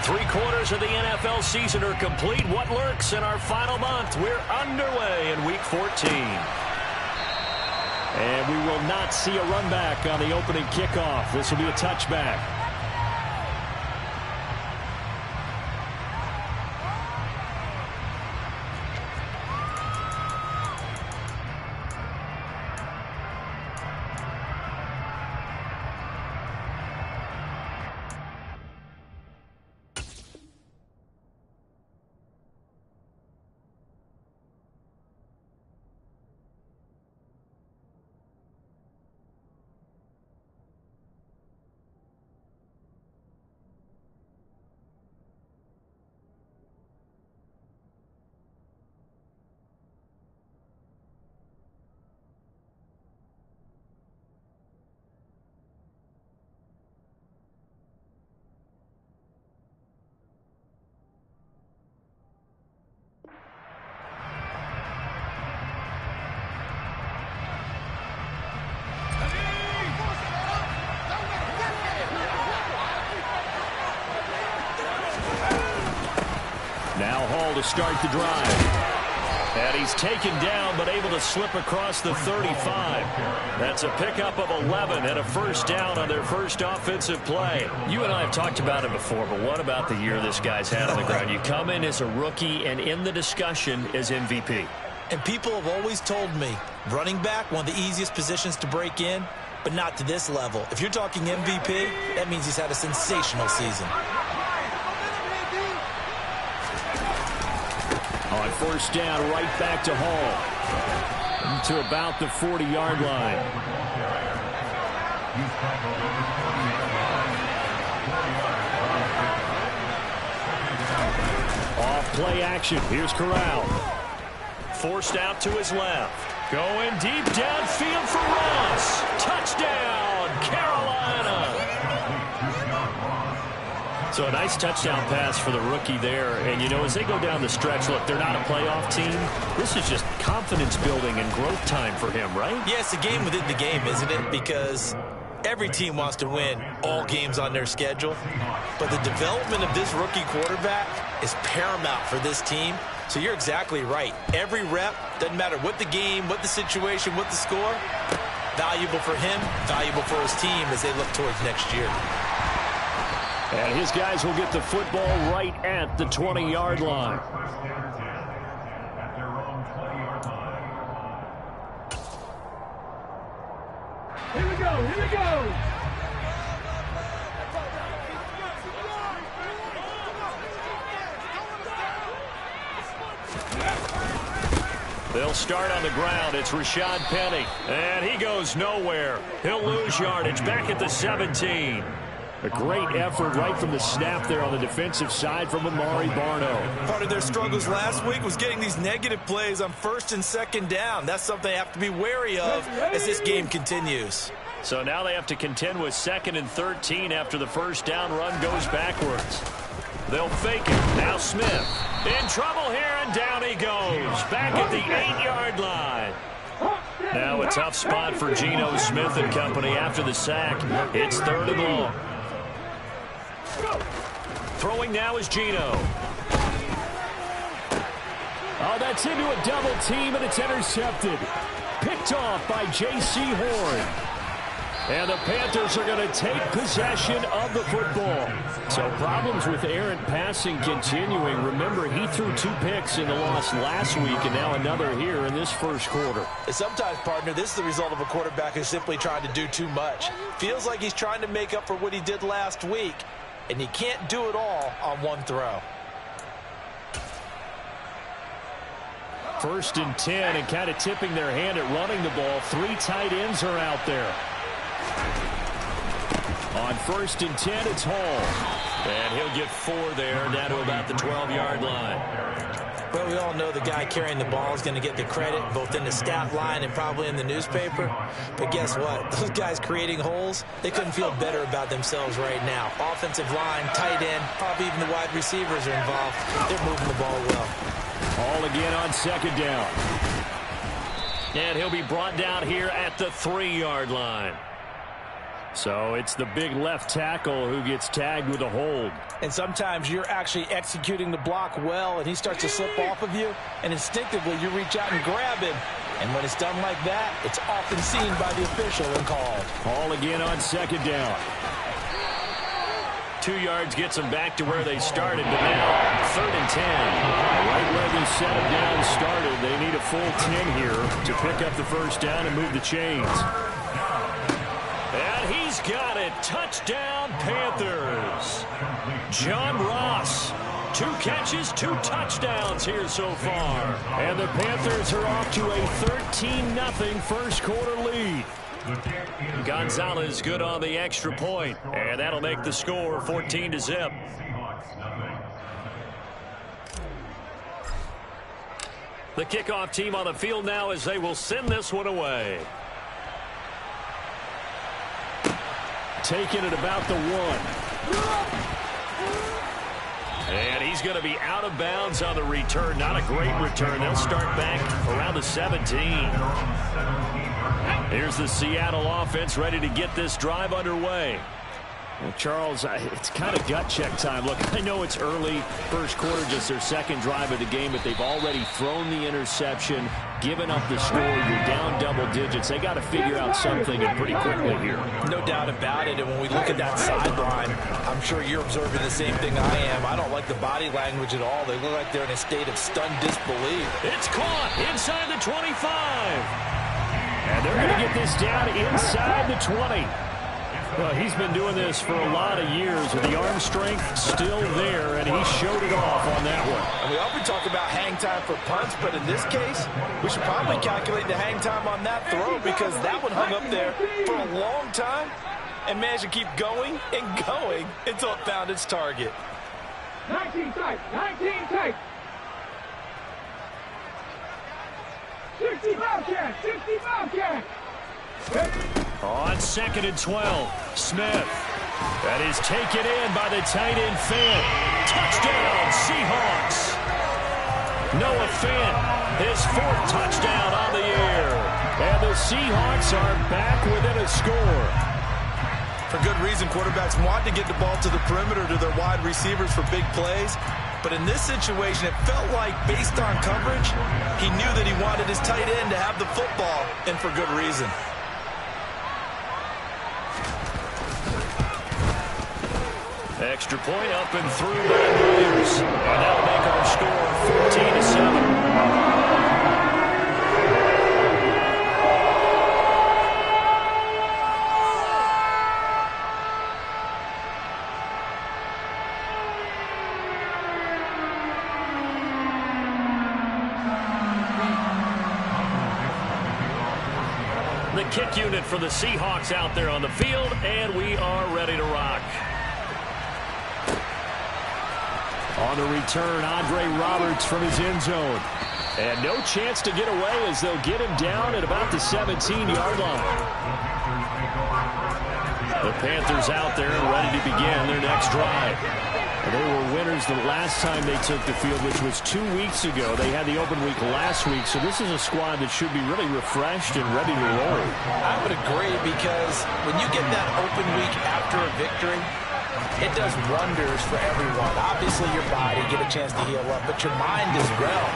3/4 of the NFL season are complete. What lurks in our final month? We're underway in Week 14. And we will not see a run back on the opening kickoff. This will be a touchback. Now Hall to start the drive. And he's taken down, but able to slip across the 35. That's a pickup of 11 and a first down on their first offensive play. You and I have talked about it before, but what about the year this guy's had on the ground? You come in as a rookie and in the discussion as MVP. And people have always told me, running back, one of the easiest positions to break in, but not to this level. If you're talking MVP, that means he's had a sensational season. On first down, right back to Hall. To about the 40-yard line. Off play action. Here's Corral. Forced out to his left. Going deep downfield for Ross. Touchdown, Carolina. So a nice touchdown pass for the rookie there. And, you know, as they go down the stretch, look, they're not a playoff team. This is just confidence building and growth time for him, right? Yeah, it's a game within the game, isn't it? Because every team wants to win all games on their schedule. But the development of this rookie quarterback is paramount for this team. So you're exactly right. Every rep, doesn't matter what the game, what the situation, what the score, valuable for him, valuable for his team as they look towards next year. And his guys will get the football right at the 20-yard line. Here we go, here we go. They'll start on the ground. It's Rashad Penny. And he goes nowhere. He'll lose yardage back at the 17. A great effort right from the snap there on the defensive side from Amari Barno. Part of their struggles last week was getting these negative plays on first and second down. That's something they have to be wary of as this game continues. So now they have to contend with 2nd and 13 after the first down run goes backwards. They'll fake it. Now Smith. In trouble here, and down he goes. Back at the 8-yard line. Now a tough spot for Geno Smith and company after the sack. It's 3rd and long. Throwing now is Geno. Oh, that's into a double team, and it's intercepted. Picked off by J.C. Horn. And the Panthers are going to take possession of the football. So problems with errant passing continuing. Remember, he threw 2 picks in the loss last week, and now another here in this first quarter. And sometimes, partner, this is the result of a quarterback who's simply trying to do too much. Feels like he's trying to make up for what he did last week, and he can't do it all on one throw. 1st and 10, and kind of tipping their hand at running the ball. 3 tight ends are out there. On 1st and 10, it's Hall. And he'll get 4 there, down to about the 12-yard line. Well, we all know the guy carrying the ball is going to get the credit, both in the stat line and probably in the newspaper. But guess what? Those guys creating holes, they couldn't feel better about themselves right now. Offensive line, tight end, probably even the wide receivers are involved. They're moving the ball well. Hall again on 2nd down. And he'll be brought down here at the 3-yard line. So it's the big left tackle who gets tagged with a hold. And sometimes you're actually executing the block well, and he starts to slip off of you, and instinctively you reach out and grab him. And when it's done like that, it's often seen by the official and called. Ball again on second down. 2 yards gets them back to where they started, but now 3rd and 10. Right where they set it down started. They need a full 10 here to pick up the first down and move the chains. And he's got it. Touchdown, Panthers. John Ross. 2 catches, 2 touchdowns here so far. And the Panthers are off to a 13-0 first quarter lead. Gonzalez good on the extra point, and that'll make the score 14-0. The kickoff team on the field now as they will send this one away. Taking it about the 1. And he's going to be out of bounds on the return. Not a great return. They'll start back around the 17. Here's the Seattle offense ready to get this drive underway. Well, Charles, it's kind of gut check time. Look, I know it's early, first quarter, just their second drive of the game, but they've already thrown the interception, given up the score. You're down double digits. They got to figure out something and pretty quickly here. No doubt about it. And when we look at that sideline, I'm sure you're observing the same thing I am. I don't like the body language at all. They look like they're in a state of stunned disbelief. It's caught inside the 25. And they're going to get this down inside the 20. Well, he's been doing this for a lot of years with the arm strength still there, and he showed it off on that one. And we often talk about hang time for punts, but in this case, we should probably calculate the hang time on that throw because that one hung up there for a long time and managed to keep going and going until it found its target. 19 tight, 19 tight. 65 catch, 65 catch. On 2nd and 12, Smith. That is taken in by the tight end Fant. Touchdown, Seahawks. Noah Fant, his 4th touchdown on the year. And the Seahawks are back within a score. For good reason, quarterbacks want to get the ball to the perimeter to their wide receivers for big plays. But in this situation, it felt like, based on coverage, he knew that he wanted his tight end to have the football, and for good reason. Extra point up and through by Williams. And that'll make our score 14-7. The kick unit for the Seahawks out there on the field, and we are ready to rock. On the return, Andre Roberts from his end zone. And no chance to get away as they'll get him down at about the 17-yard line. The Panthers out there and ready to begin their next drive. They were winners the last time they took the field, which was 2 weeks ago. They had the open week last week, so this is a squad that should be really refreshed and ready to roll. I would agree because when you get that open week after a victory, it does wonders for everyone. Obviously, your body get a chance to heal up, but your mind as well.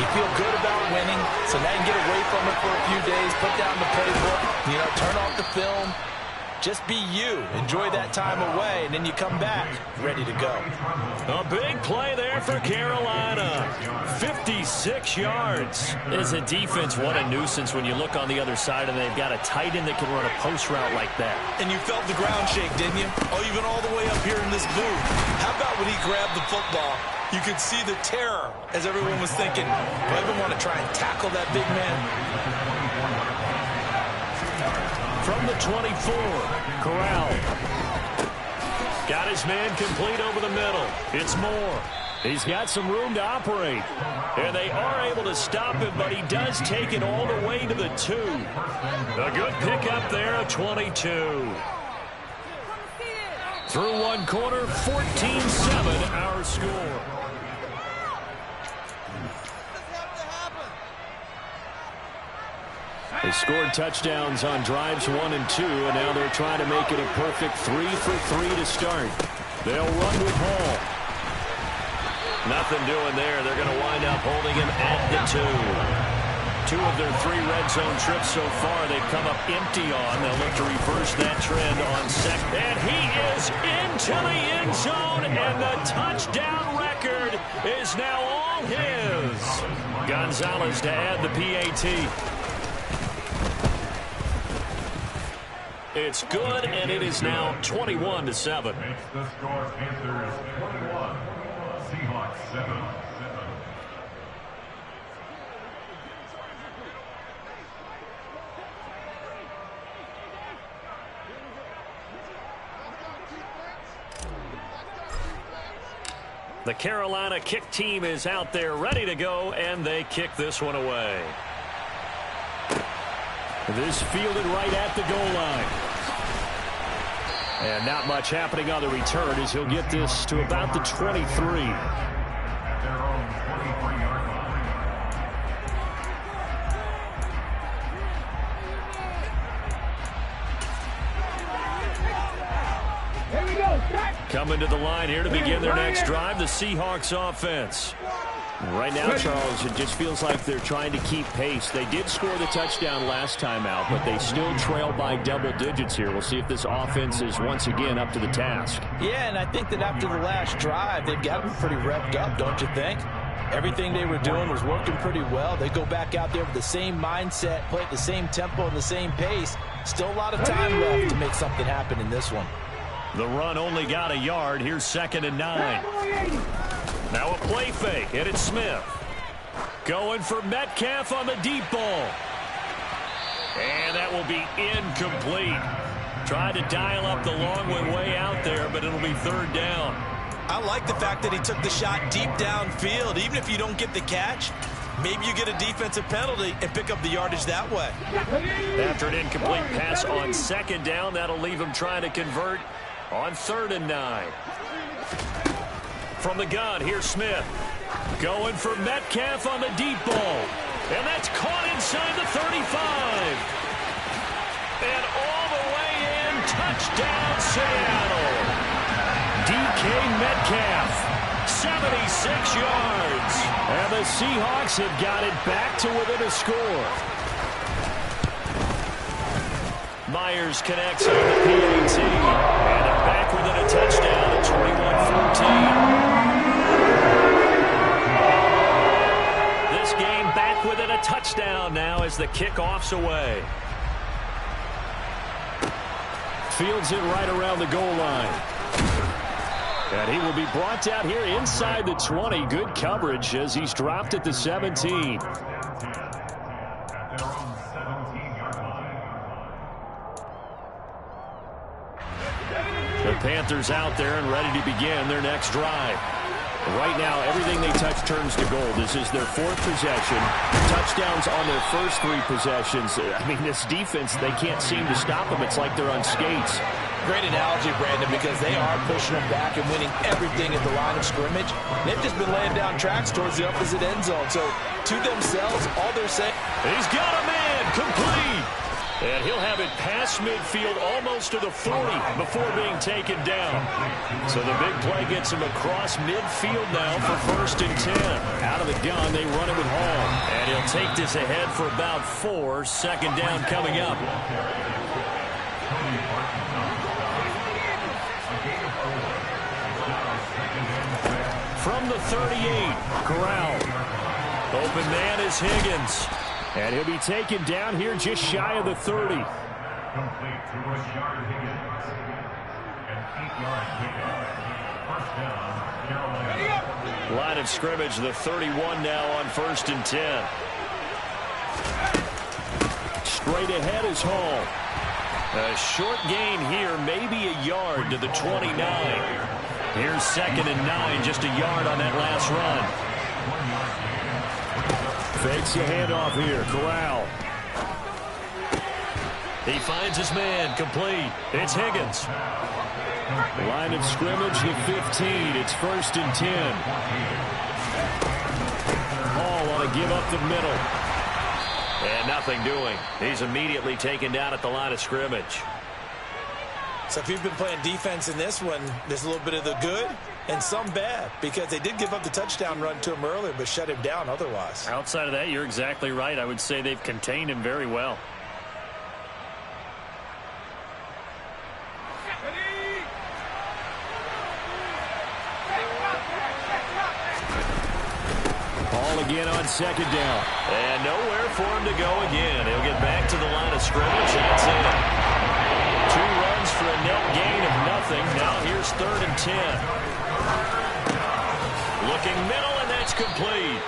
You feel good about winning, so now you can get away from it for a few days, put down the playbook, turn off the film. Just be you. Enjoy that time away, and then you come back ready to go. A big play there for Carolina. 56 yards. As a defense, what a nuisance when you look on the other side and they've got a tight end that can run a post route like that. And you felt the ground shake, didn't you? Oh, even all the way up here in this booth. How about when he grabbed the football? You could see the terror as everyone was thinking, do I even want to try and tackle that big man? From the 24, Corral. Got his man complete over the middle. It's Moore. He's got some room to operate. And they are able to stop him, but he does take it all the way to the 2. A good pickup there, a 22. Through one quarter, 14-7 our score. They scored touchdowns on drives 1 and 2, and now they're trying to make it a perfect 3 for 3 to start. They'll run with Hall. Nothing doing there. They're going to wind up holding him at the 2. 2 of their 3 red zone trips so far they've come up empty on. They'll look to reverse that trend on second. And he is into the end zone, and the touchdown record is now all his. Gonzalez to add the PAT. It's good, and it is now 21-7. Makes the score Panthers 21, Seahawks 7. The Carolina kick team is out there ready to go, and they kick this one away. This fielded right at the goal line. And not much happening on the return as he'll get this to about the 23. At their own 23-yard line. Here we go, Jack. Coming to the line here to begin their next drive, the Seahawks offense. Right now, Charles, it just feels like they're trying to keep pace. They did score the touchdown last time out, but they still trail by double digits here. We'll see if this offense is once again up to the task. Yeah, and I think that after the last drive, they've got them pretty revved up, don't you think? Everything they were doing was working pretty well. They go back out there with the same mindset, play at the same tempo and the same pace. Still a lot of time left to make something happen in this one. The run only got a yard. Here's 2nd and 9. Now a play fake, and it's Smith. Going for Metcalf on the deep ball. And that will be incomplete. Tried to dial up the long way out there, but it'll be 3rd down. I like the fact that he took the shot deep downfield. Even if you don't get the catch, maybe you get a defensive penalty and pick up the yardage that way. After an incomplete pass on 2nd down, that'll leave him trying to convert on 3rd and 9. From the gun, here's Smith. Going for Metcalf on the deep ball. And that's caught inside the 35. And all the way in, touchdown Seattle. DK Metcalf, 76 yards. And the Seahawks have got it back to within a score. Myers connects on the PAT. And back within a touchdown at 21-14. This game back within a touchdown now as the kickoff's away. Fields it right around the goal line. And he will be brought down here inside the 20. Good coverage as he's dropped at the 17. The Panthers out there and ready to begin their next drive. Right now, everything they touch turns to gold. This is their 4th possession. Touchdowns on their first 3 possessions. I mean, this defense, they can't seem to stop them. It's like they're on skates. Great analogy, Brandon, because they are pushing them back and winning everything at the line of scrimmage. They've just been laying down tracks towards the opposite end zone. So, to themselves, all they're saying... He's got a man, complete. And he'll have it past midfield almost to the 40 before being taken down. So the big play gets him across midfield now for 1st and 10. Out of the gun, they run it with Hall. And he'll take this ahead for about 4. 2nd down coming up. From the 38, Corral. Open man is Higgins. And he'll be taken down here just shy of the 30. Complete to Rashard Higgins. An 8-yard pickup. 1st down, Carolina. Line of scrimmage, the 31 now on 1st and 10. Straight ahead is Hall. A short gain here, maybe a yard to the 29. Here's 2nd and 9, just a yard on that last run. Fakes a handoff here, Corral. He finds his man, complete. It's Higgins. Line of scrimmage, the 15. It's 1st and 10. Hall want to give up the middle. And nothing doing. He's immediately taken down at the line of scrimmage. So if you've been playing defense in this one, there's a little bit of the good and some bad, because they did give up the touchdown run to him earlier but shut him down otherwise. Outside of that, you're exactly right. I would say they've contained him very well. Ball again on second down. And nowhere for him to go again. He'll get back to the line of scrimmage. That's it. 2 runs for a net gain of nothing. Now here's 3rd and 10. Looking middle, and that's complete.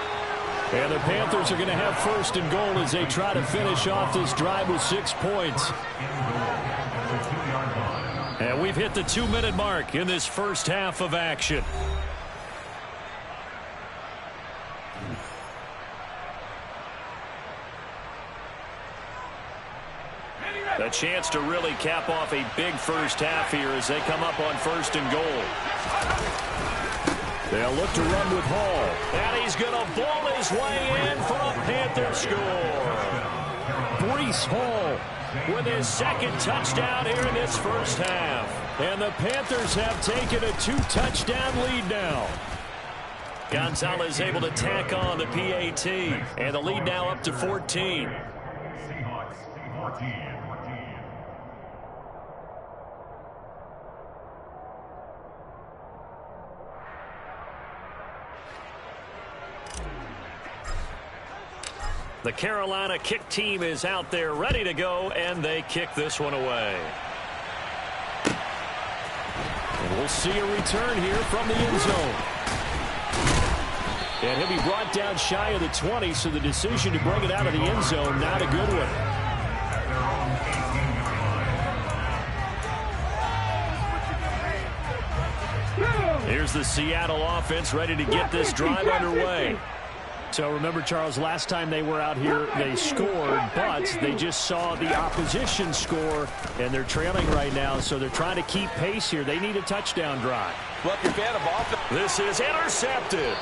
And the Panthers are going to have 1st and goal as they try to finish off this drive with 6 points. And we've hit the 2-minute mark in this first half of action. A chance to really cap off a big first half here as they come up on 1st and goal. They'll look to run with Hall. And he's going to ball his way in for a Panther score. Breece Hall with his 2nd touchdown here in this first half. And the Panthers have taken a 2-touchdown lead now. Gonzalez able to tack on the PAT. And the lead now up to 14. Seahawks 14. The Carolina kick team is out there ready to go, and they kick this one away. And we'll see a return here from the end zone. And he'll be brought down shy of the 20, so the decision to bring it out of the end zone, not a good one. Here's the Seattle offense ready to get this drive underway. So remember, Charles, last time they were out here, they scored, but they just saw the opposition score, and they're trailing right now, so they're trying to keep pace here. They need a touchdown drive. Well, if you're a fan of offense, this is intercepted.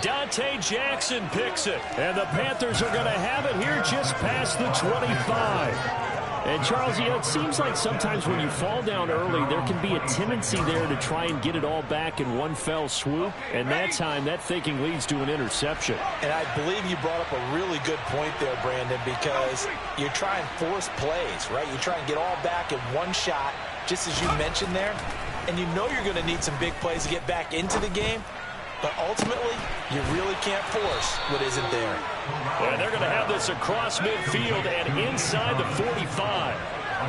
Dante Jackson picks it, and the Panthers are going to have it here just past the 25. And, Charles, you know, it seems like sometimes when you fall down early, there can be a tendency there to try and get it all back in one fell swoop. And that time, that thinking leads to an interception. And I believe you brought up a really good point there, Brandon, because you're trying to force plays, right? You try and get all back in one shot, just as you mentioned there. And you know you're going to need some big plays to get back into the game. But ultimately, you really can't force what isn't there. And they're going to have this across midfield and inside the 45.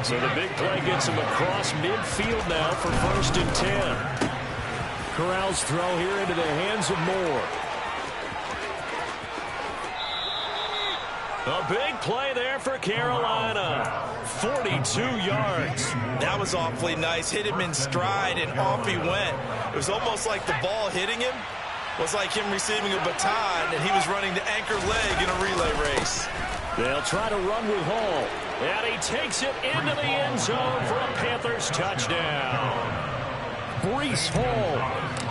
So the big play gets them across midfield now for 1st and 10. Corral's throw here into the hands of Moore. A big play there for Carolina. 42 yards. That was awfully nice. Hit him in stride, and off he went. It was almost like the ball hitting him was like him receiving a baton, and he was running the anchor leg in a relay race. They'll try to run with Hall. And he takes it into the end zone for a Panthers touchdown. Breece Hall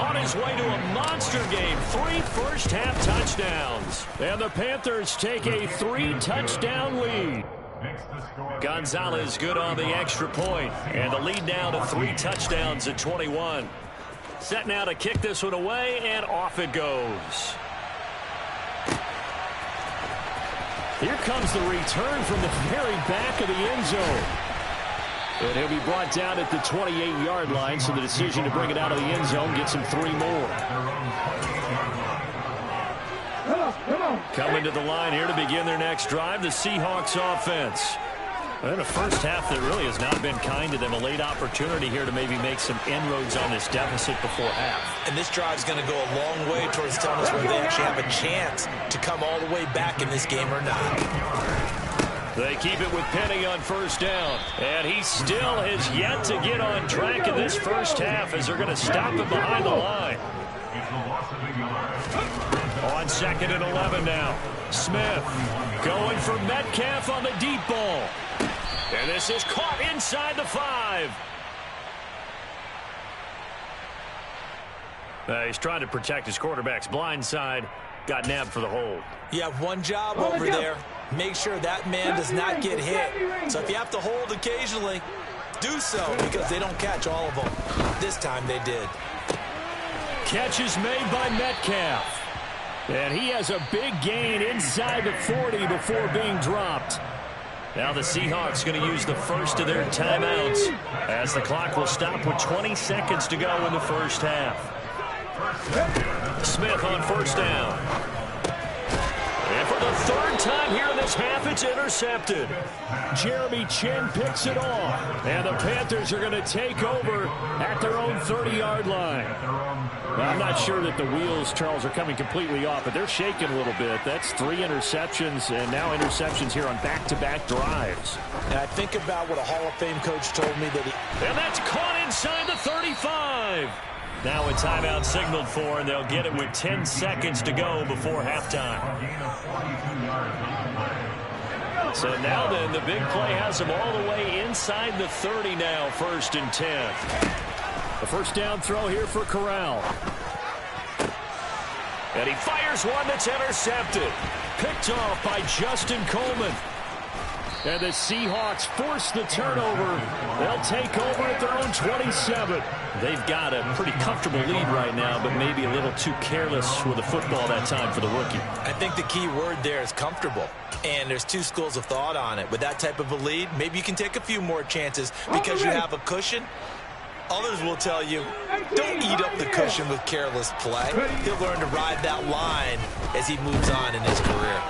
on his way to a monster game. 3 first-half touchdowns. And the Panthers take a 3-touchdown lead. Gonzalez good on the extra point. And the lead now to 3 touchdowns at 21. Set now to kick this one away, and off it goes. Here comes the return from the very back of the end zone. And he'll be brought down at the 28-yard line, so the decision to bring it out of the end zone gets him 3 more. Coming to the line here to begin their next drive, the Seahawks offense. In a first half that really has not been kind to them. A late opportunity here to maybe make some inroads on this deficit before half. And this drive is going to go a long way towards telling us whether they actually have a chance to come all the way back in this game or not. They keep it with Penny on 1st down. And he still has yet to get on track in this first half as they're going to stop him behind the line. On 2nd and 11 now. Smith going for Metcalf on the deep ball. And this is caught inside the 5. He's trying to protect his quarterback's blind side. Got nabbed for the hold. You have one job over there. make sure that man does not get hit. So if you have to hold occasionally, do so, because they don't catch all of them. This time they did. Catch is made by Metcalf. And he has a big gain inside the 40 before being dropped. Now the Seahawks going to use the first of their timeouts as the clock will stop with 20 seconds to go in the first half. Smith on first down. And for the third time here in this half, it's intercepted. Jeremy Chin picks it off. And the Panthers are going to take over at their own 30-yard line. Well, I'm not sure that the wheels, Charles, are coming completely off, but they're shaking a little bit. That's 3 interceptions, and now interceptions here on back-to-back drives. And I think about what a Hall of Fame coach told me that And that's caught inside the 35. Now a timeout signaled for, and they'll get it with 10 seconds to go before halftime. So now then, the big play has them all the way inside the 30 now, 1st and 10. The first down throw here for Corral. And he fires one that's intercepted. Picked off by Justin Coleman. And the Seahawks force the turnover. They'll take over at their own 27. They've got a pretty comfortable lead right now, but maybe a little too careless with the football that time for the rookie. I think the key word there is comfortable. And there's 2 schools of thought on it. With that type of a lead, maybe you can take a few more chances because you have a cushion. Others will tell you, don't eat up the cushion with careless play. He'll learn to ride that line as he moves on in his career.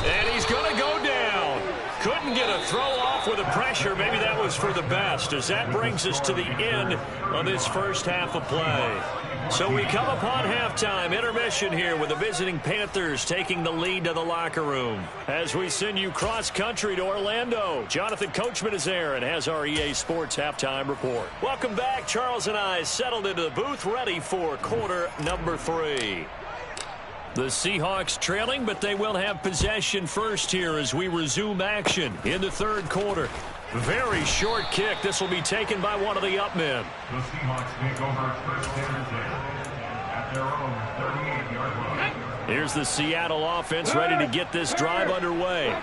And he's going to go down. Couldn't get a throw off with the pressure. Maybe that was for the best, as that brings us to the end of this first half of play. So we come upon halftime, intermission here with the visiting Panthers taking the lead to the locker room. As we send you cross-country to Orlando, Jonathan Coachman is there and has our EA Sports halftime report. Welcome back. Charles and I settled into the booth, ready for quarter number 3. The Seahawks trailing, but they will have possession first here as we resume action in the third quarter. Very short kick. This will be taken by one of the up men. The Seahawks take over first and 10 at their own 38-yard line. Here's the Seattle offense ready to get this drive underway.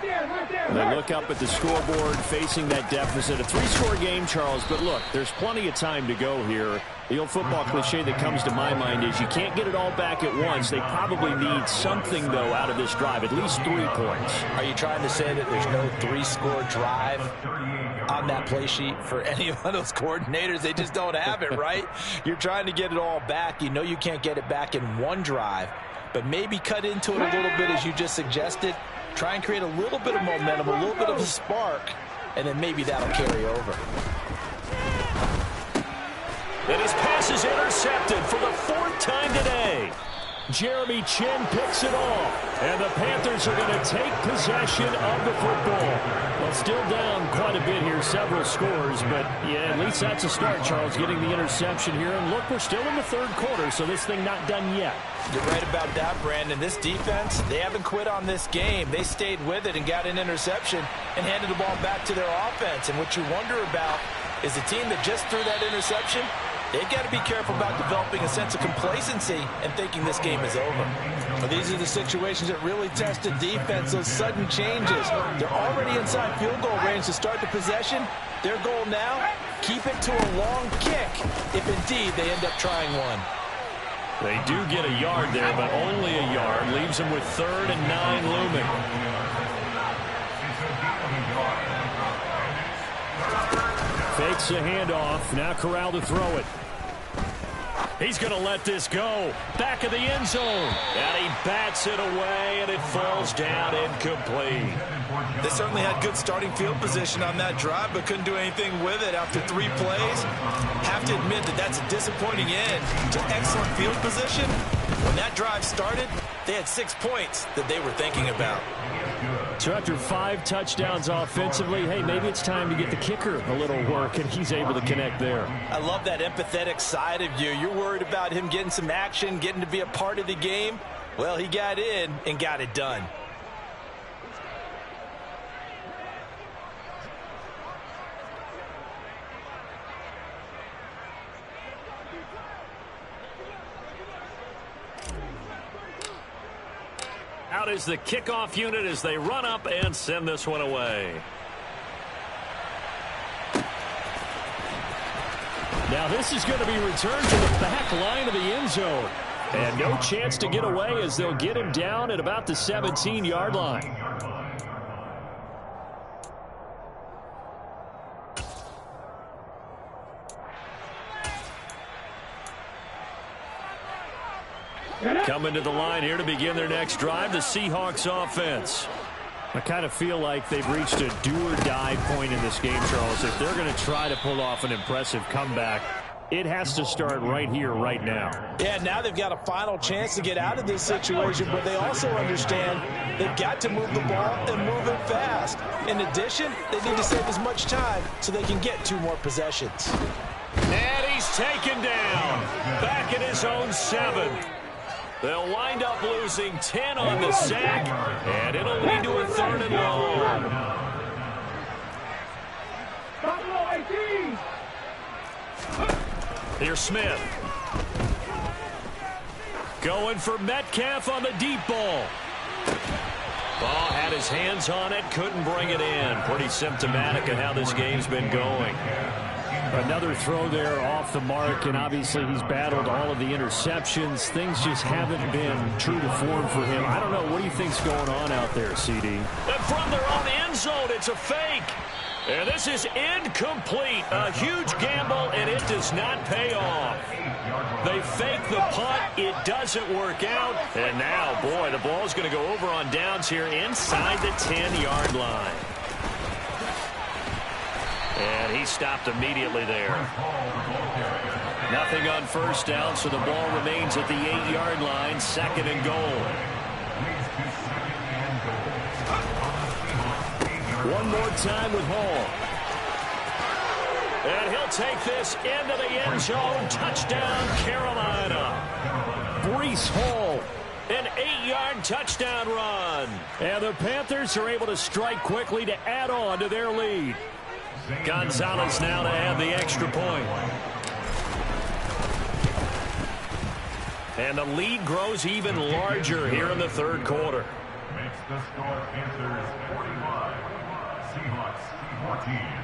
They look up at the scoreboard facing that deficit. A 3-score game, Charles, but look, there's plenty of time to go here. The old football cliche that comes to my mind is you can't get it all back at once. They probably need something, though, out of this drive, at least 3 points. Are you trying to say that there's no 3-score drive on that play sheet for any of those coordinators? They just don't have it, right? You're trying to get it all back. You know you can't get it back in one drive, but maybe cut into it a little bit as you just suggested. Try and create a little bit of momentum, a little bit of a spark, and then maybe that'll carry over. And his pass is intercepted for the 4th time today. Jeremy Chin picks it off. And the Panthers are going to take possession of the football. Well, still down quite a bit here, several scores. But, yeah, at least that's a start, Charles, getting the interception here. And look, we're still in the third quarter, so this thing not done yet. You're right about that, Brandon. This defense, they haven't quit on this game. They stayed with it and got an interception and handed the ball back to their offense. And what you wonder about is the team that just threw that interception, they've got to be careful about developing a sense of complacency and thinking this game is over. Well, these are the situations that really test the defense, those sudden changes. They're already inside field goal range to start the possession. Their goal now, keep it to a long kick if indeed they end up trying one. They do get a yard there, but only a yard. Leaves them with 3rd and 9 looming. Fakes a handoff. Now Corral to throw it. He's going to let this go. Back of the end zone. And he bats it away, and it falls down incomplete. They certainly had good starting field position on that drive, but couldn't do anything with it after 3 plays. Have to admit that that's a disappointing end to excellent field position. When that drive started, they had 6 points that they were thinking about. So after 5 touchdowns offensively, hey, maybe it's time to get the kicker a little work, and he's able to connect there. I love that empathetic side of you. You're worried about him getting some action, getting to be a part of the game. Well, he got in and got it done. Out is the kickoff unit as they run up and send this one away. Now this is going to be returned to the back line of the end zone. And no chance to get away as they'll get him down at about the 17-yard line. Coming to the line here to begin their next drive, the Seahawks offense. I kind of feel like they've reached a do-or-die point in this game, Charles. If they're going to try to pull off an impressive comeback, it has to start right here, right now. Yeah, now they've got a final chance to get out of this situation, but they also understand they've got to move the ball and move it fast. In addition, they need to save as much time so they can get 2 more possessions. And he's taken down. Back at his own 7. They'll wind up losing 10 on the sack, and it'll lead to a 3rd and long. Here's Smith. Going for Metcalf on the deep ball. Ball had his hands on it, couldn't bring it in. Pretty symptomatic of how this game's been going. Another throw there off the mark, and obviously he's battled all of the interceptions. Things just haven't been true to form for him. I don't know. What do you think's going on out there, CD? And from their own end zone, it's a fake. And this is incomplete. A huge gamble, and it does not pay off. They fake the punt. It doesn't work out. And now, boy, the ball's going to go over on downs here inside the 10-yard line. And he stopped immediately there. Nothing on first down, so the ball remains at the 8-yard line, 2nd and goal. One more time with Hall. And he'll take this into the end zone. Touchdown, Carolina. Breece Hall. An 8-yard touchdown run. And the Panthers are able to strike quickly to add on to their lead. Gonzalez now to add the extra point. And the lead grows even larger here in the 3rd quarter. Makes the score Panthers 45, Seahawks 14.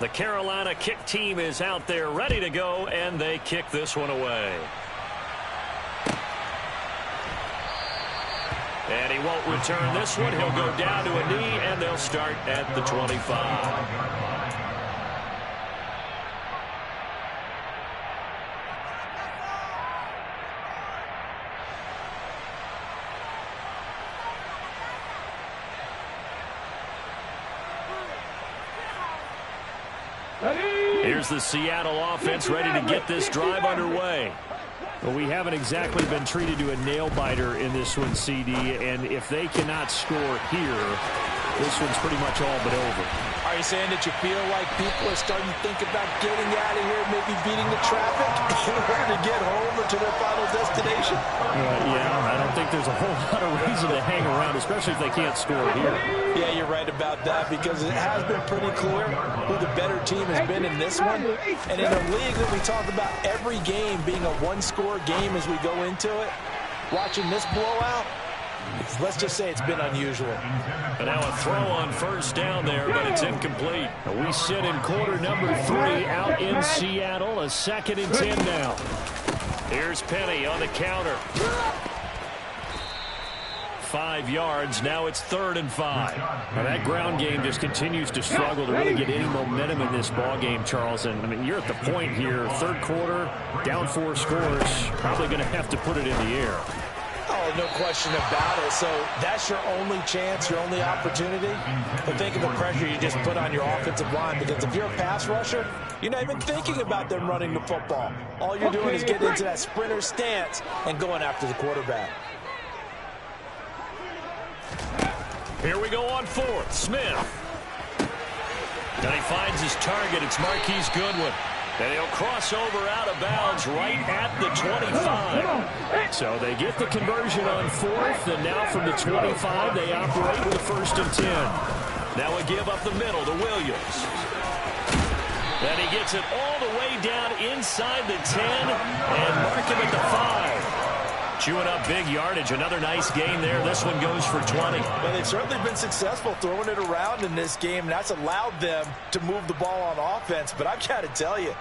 The Carolina kick team is out there ready to go, and they kick this one away. And he won't return this one. He'll go down to a knee, and they'll start at the 25. Here's the Seattle offense ready to get this drive underway. Well, we haven't exactly been treated to a nail-biter in this one, CD, and if they cannot score here, this one's pretty much all but over. Are you saying that you feel like people are starting to think about getting out of here, maybe beating the traffic in order to get home or to their final destination? Yeah, I don't think there's a whole lot of reason to hang around, especially if they can't score here. Yeah, you're right about that, because it has been pretty clear who the better team has been in this one. And in a league that we talk about every game being a one-score game as we go into it, watching this blowout, let's just say it's been unusual. And now a throw on first down there, but it's incomplete. We sit in quarter number 3 out in Seattle, a 2nd and 10 now. Here's Penny on the counter. 5 yards. Now it's 3rd and 5. Now that ground game just continues to struggle to really get any momentum in this ball game, Charles. And I mean, you're at the point here, 3rd quarter, down 4 scores, probably going to have to put it in the air. Oh, no question about it. So that's your only chance, your only opportunity. But think of the pressure you just put on your offensive line, because if you're a pass rusher, you're not even thinking about them running the football. All you're doing is getting into that sprinter stance and going after the quarterback. Here we go on 4th. Smith. And he finds his target. It's Marquise Goodwin. And he'll cross over out of bounds right at the 25. So they get the conversion on fourth, and now from the 25, they operate with a 1st and 10. Now a give up the middle to Williams. And he gets it all the way down inside the 10 and mark him at the 5. Chewing up big yardage. Another nice gain there. This one goes for 20. Well, they've certainly been successful throwing it around in this game, and that's allowed them to move the ball on offense. But I've got to tell you,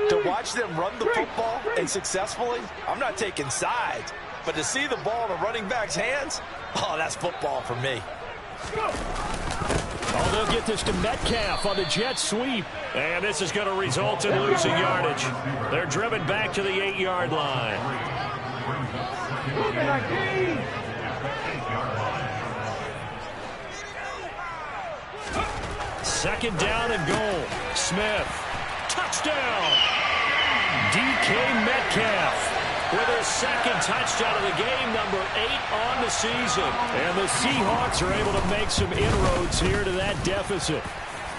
to watch them run the football and successfully, I'm not taking sides. But to see the ball in a running back's hands, oh, that's football for me. Oh, they'll get this to Metcalf on the jet sweep. And this is going to result in losing yardage. They're driven back to the 8-yard line. Second down and goal. Smith. Touchdown. DK Metcalf with his second touchdown of the game, number 8 on the season. And the Seahawks are able to make some inroads here to that deficit.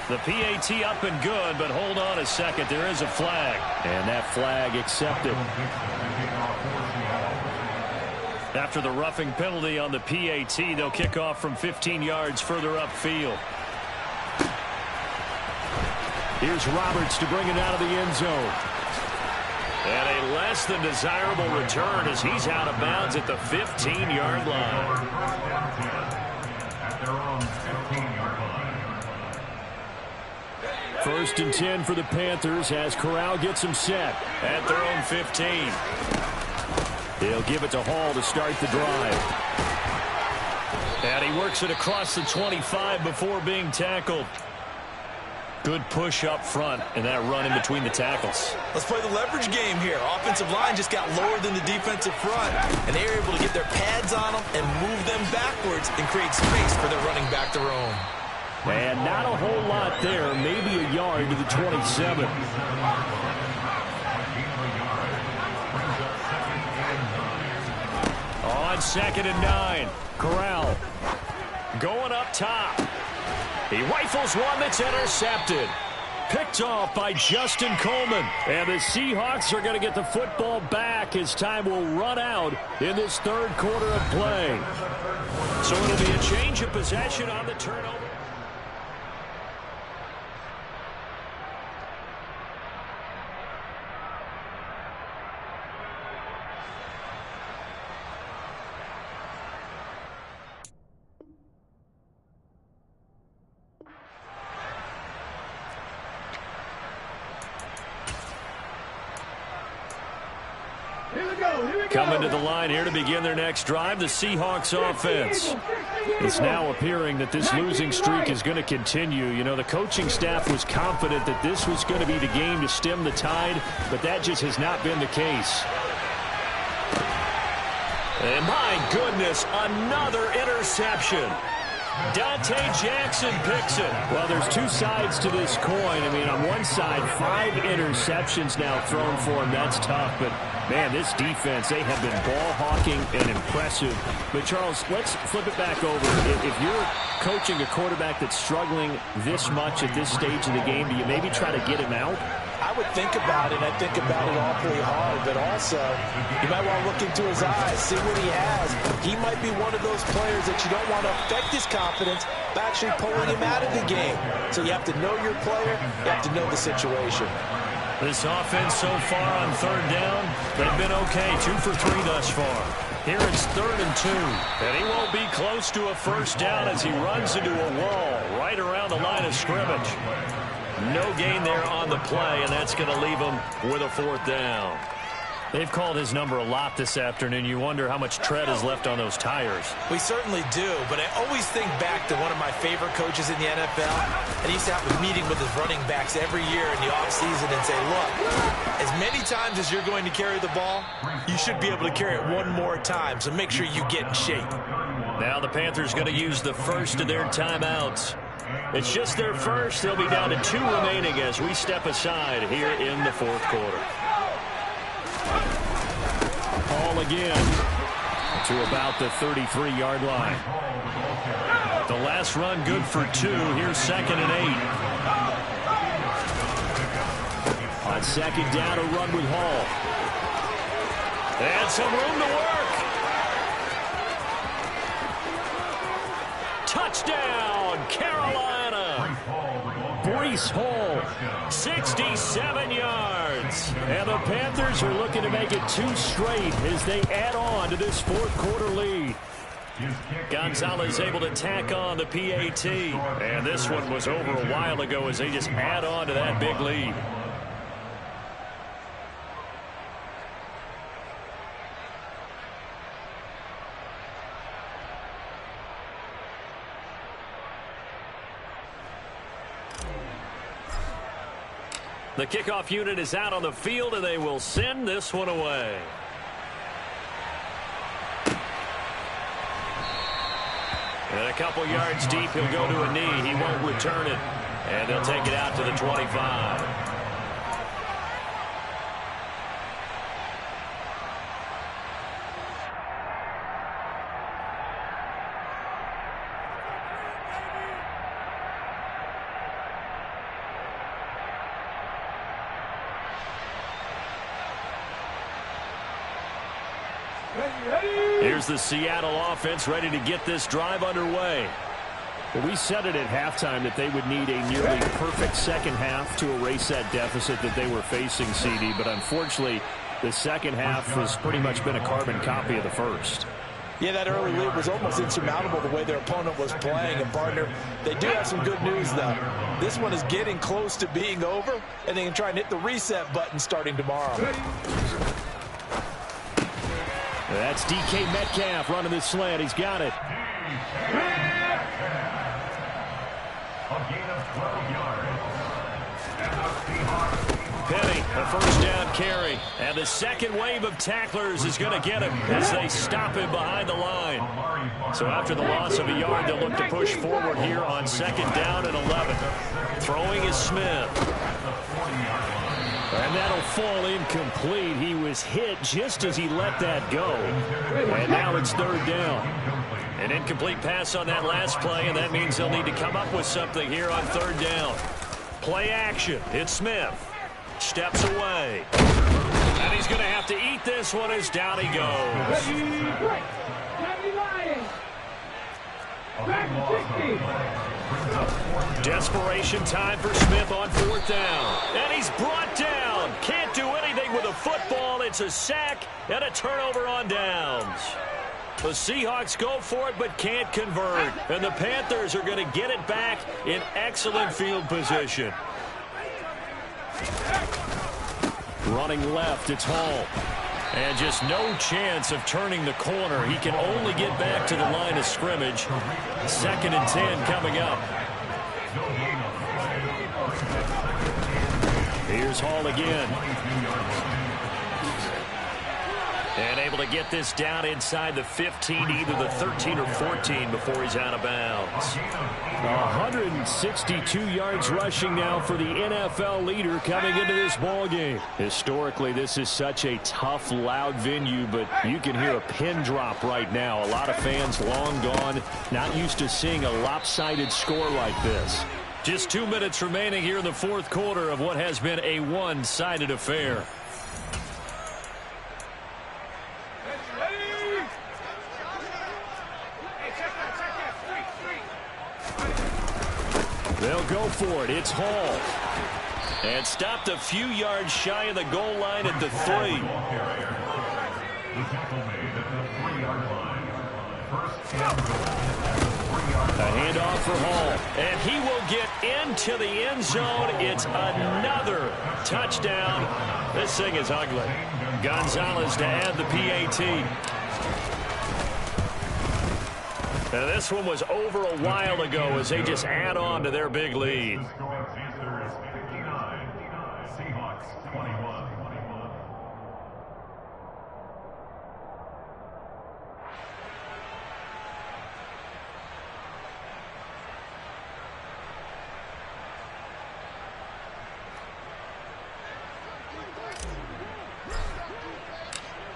The PAT up and good, but hold on a second. There is a flag. And that flag accepted. After the roughing penalty on the PAT, they'll kick off from 15 yards further upfield. Here's Roberts to bring it out of the end zone. And a less than desirable return as he's out of bounds at the 15-yard line. First and 10 for the Panthers as Corral gets them set at their own 15. They'll give it to Hall to start the drive. And he works it across the 25 before being tackled. Good push up front and that run in between the tackles. Let's play the leverage game here. Offensive line just got lower than the defensive front, and they were able to get their pads on them and move them backwards and create space for their running back to roam. And not a whole lot there, maybe a yard to the 27. On 2nd and 9, Corral going up top. He rifles one that's intercepted. Picked off by Justin Coleman. And the Seahawks are going to get the football back as time will run out in this 3rd quarter of play. So it'll be a change of possession on the turnover. Coming to the line here to begin their next drive, the Seahawks offense. It's now appearing that this losing streak is going to continue. You know, the coaching staff was confident that this was going to be the game to stem the tide, but that just has not been the case. And my goodness, another interception. Dante Jackson picks it. Well, there's two sides to this coin. I mean, on one side, 5 interceptions now thrown for him. That's tough, but man, this defense, they have been ball hawking and impressive. But, Charles, let's flip it back over. If you're coaching a quarterback that's struggling this much at this stage of the game, do you maybe try to get him out? I would think about it. I think about it awfully hard, but also you might want to look into his eyes, see what he has. He might be one of those players that you don't want to affect his confidence by actually pulling him out of the game. So you have to know your player. You have to know the situation. This offense so far on 3rd down, they've been okay. 2 for 3 thus far. Here it's 3rd and 2. And he won't be close to a 1st down as he runs into a wall right around the line of scrimmage. No gain there on the play, and that's going to leave him with a 4th down. They've called his number a lot this afternoon. You wonder how much tread is left on those tires. We certainly do, but I always think back to one of my favorite coaches in the NFL, and he used to have a meeting with his running backs every year in the offseason and say, look, as many times as you're going to carry the ball, you should be able to carry it one more time, so make sure you get in shape. Now the Panthers going to use the first of their timeouts. It's just their first. They'll be down to 2 remaining as we step aside here in the 4th quarter. Ball again to about the 33-yard line. The last run good for 2. Here's 2nd and 8. On second down, a run with Hall. And some room to work. Touchdown, Carolina. Breece Hall, 67 yards. And the Panthers are looking to make it 2 straight as they add on to this fourth quarter lead. Gonzalez able to tack on the PAT. And this one was over a while ago as they just add on to that big lead. The kickoff unit is out on the field, and they will send this one away. And a couple yards deep, he'll go to a knee. He won't return it. And they'll take it out to the 25. Here's the Seattle offense ready to get this drive underway. Well, we said it at halftime that they would need a nearly perfect second half to erase that deficit that they were facing, CD. But unfortunately, the second half has pretty much been a carbon copy of the first. Yeah, that early lead was almost insurmountable the way their opponent was playing. And, partner, they do have some good news, though. This one is getting close to being over, and they can try and hit the reset button starting tomorrow. That's DK Metcalf running the slant. He's got it. A gain of 12 yards. Penny, a first down carry. And the second wave of tacklers is going to get him as they stop him behind the line. So after the loss of a yard, they'll look to push forward here on second down and 11. Throwing is Smith. And that'll fall incomplete. He was hit just as he let that go. And now it's third down. An incomplete pass on that last play, and that means they'll need to come up with something here on third down. Play action. It's Smith. Steps away. And he's going to have to eat this one as down he goes. Desperation time for Smith on fourth down. And he's brought down. Can't do anything with a football. It's a sack and a turnover on downs. The Seahawks go for it but can't convert. And the Panthers are going to get it back in excellent field position. Running left, it's Hall. And just no chance of turning the corner. He can only get back to the line of scrimmage. Second and 10 coming up. Here's Hall again. And able to get this down inside the 15, either the 13 or 14 before he's out of bounds. 162 yards rushing now for the NFL leader coming into this ball game. Historically, this is such a tough, loud venue, but you can hear a pin drop right now. A lot of fans long gone, not used to seeing a lopsided score like this. Just 2 minutes remaining here in the fourth quarter of what has been a one-sided affair. They'll go for it. It's Hall. And stopped a few yards shy of the goal line at the 3. A handoff for Hall. And he will get into the end zone. It's another touchdown. This thing is ugly. Gonzalez to add the PAT. Now, this one was over a while ago as they just add on to their big lead.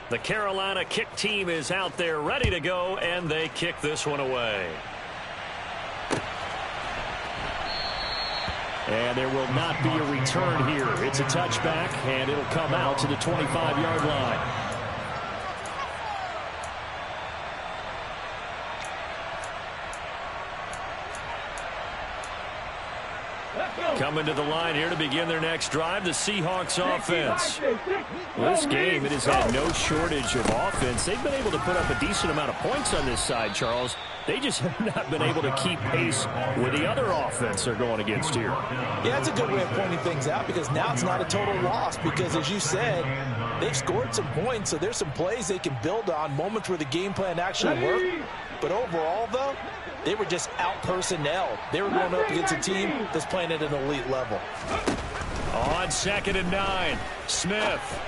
The Carolina kick team is out there ready to go, and they kick this one away. And there will not be a return here. It's a touchback, and it'll come out to the 25-yard line. Coming to the line here to begin their next drive, the Seahawks offense. Well, this game, it has had no shortage of offense. They've been able to put up a decent amount of points on this side, Charles. They just have not been able to keep pace with the other offense they're going against here. Yeah, that's a good way of pointing things out, because now it's not a total loss, because as you said, they've scored some points, so there's some plays they can build on, moments where the game plan actually worked. But overall, though, they were just out-personnel. They were going up against a team that's playing at an elite level. On 2nd and 9, Smith.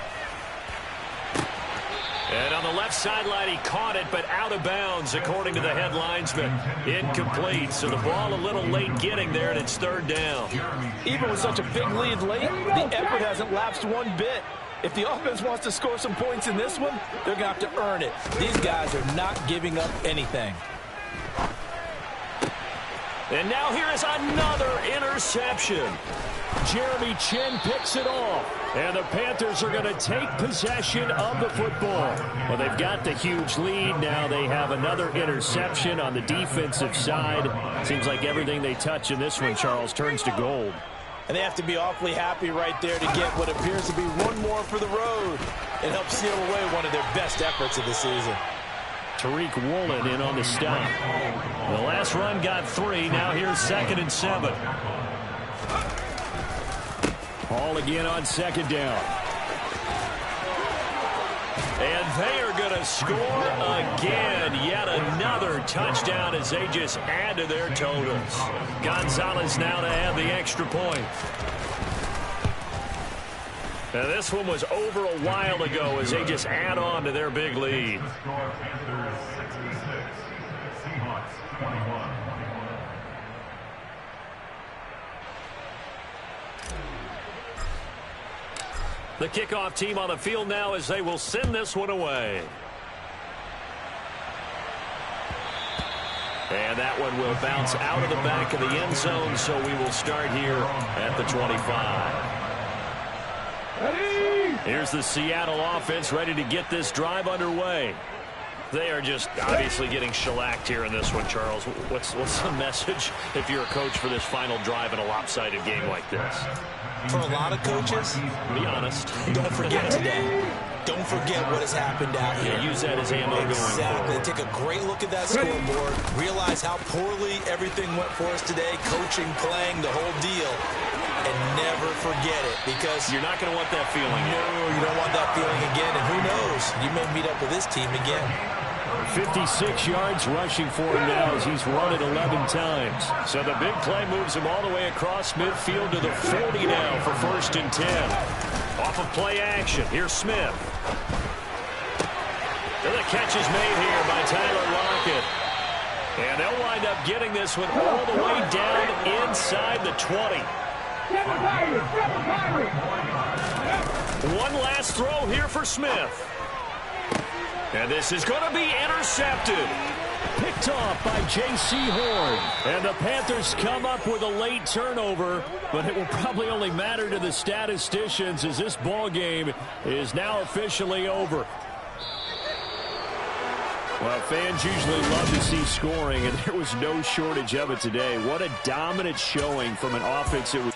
And on the left sideline, he caught it, but out of bounds, according to the head linesman. Incomplete, so the ball a little late getting there, and it's 3rd down. Even with such a big lead late, the effort hasn't lapsed one bit. If the offense wants to score some points in this one, they're going to have to earn it. These guys are not giving up anything. And now here is another interception. Jeremy Chin picks it off. And the Panthers are going to take possession of the football. Well, they've got the huge lead. Now they have another interception on the defensive side. Seems like everything they touch in this one, Charles, turns to gold. And they have to be awfully happy right there to get what appears to be one more for the road and help seal away one of their best efforts of the season. Tariq Woolen in on the stop. The last run got 3. Now here's 2nd and 7. Hall again on 2nd down. And they are going to score again. Yet another touchdown as they just add to their totals. Gonzalez now to add the extra point. Now this one was over a while ago as they just add on to their big lead. The kickoff team on the field now as they will send this one away. And that one will bounce out of the back of the end zone, so we will start here at the 25. Here's the Seattle offense ready to get this drive underway. They are just obviously getting shellacked here in this one, Charles. What's the message if you're a coach for this final drive in a lopsided game like this? For a lot of coaches, be honest, don't forget today. Don't forget what has happened out here. Yeah, use that as ammo going forward. Exactly. Take a great look at that scoreboard. Realize how poorly everything went for us today. Coaching, playing, the whole deal. And never forget it, because you're not going to want that feeling. No, you don't want that feeling again. And who knows? You may meet up with this team again. 56 yards rushing for him now as he's run it 11 times. So the big play moves him all the way across midfield to the 40 now for 1st and 10. Off of play action. Here's Smith. And the catch is made here by Tyler Lockett. And they'll wind up getting this one all the way down inside the 20. One last throw here for Smith. And this is going to be intercepted. Picked off by J.C. Horn. And the Panthers come up with a late turnover, but it will probably only matter to the statisticians as this ball game is now officially over. Well, fans usually love to see scoring, and there was no shortage of it today. What a dominant showing from an offense that was